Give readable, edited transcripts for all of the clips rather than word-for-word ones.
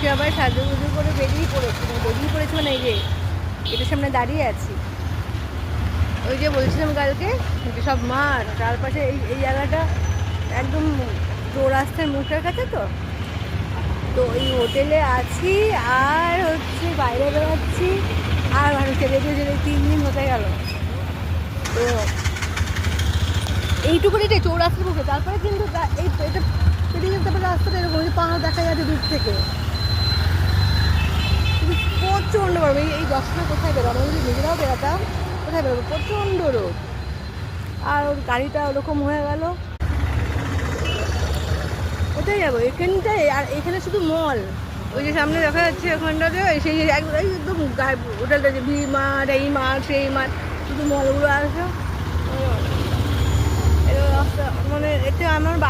আজকে আবার সাজুগুজু করে বেরিয়ে পড়েছি মানে এই যে এটার সামনে দাঁড়িয়ে আছি। ওই যে বলছিলাম কালকে যে সব মাঠ চারপাশে এই জায়গাটা একদম চৌরাস্তার মুখের কাছে তো তো এই হোটেলে আছি আর হচ্ছে বাইরে বেরোচ্ছি আর হচ্ছে রেডিও 3 দিন হতে গেল। তো এইটুকুনিটাই চৌরাস্তার মুখে, তারপরে কিন্তু এই এটা পেরিয়ে তারপরে রাস্তাটা এরকম পাহাড় দেখা যাচ্ছে দূর থেকে, প্রচণ্ড গরম। এই দশটা কোথায় বেরোবো, আমরা যদি নিজেরাও বেরোতাম কোথায় বেরোবো, প্রচণ্ড রোদ। আর ওর গাড়িটা ওরকম হয়ে গেল, কোথায় যাবো এখানটায়? আর এখানে শুধু মল, ওই যে সামনে দেখা যাচ্ছে ওখানটাতে সেই একদম হোটেলটা যে ভি মাঠ, এই মাঠ সেই মাঠ, শুধু মলগুলো আছে। রাস্তা মানে এতে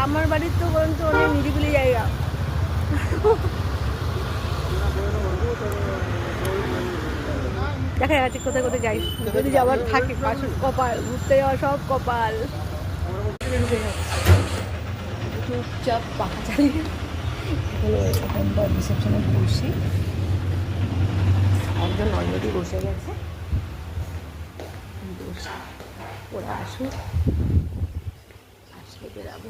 আমার বাড়ির তো বরঞ্চ অনেক নিরিবিলি জায়গা। দেখা যাচ্ছে কোথায় কোথায় যাই, যদি যাওয়ার থাকে কপাল, ঘুরতে যাওয়া সব কপাল। চুপচাপ পাখা চালিয়ে এখানটা রিসেপশনে বসি, একজন অলরেডি বসে গেছে, ওরা আসুক, আসলে বেরাবো।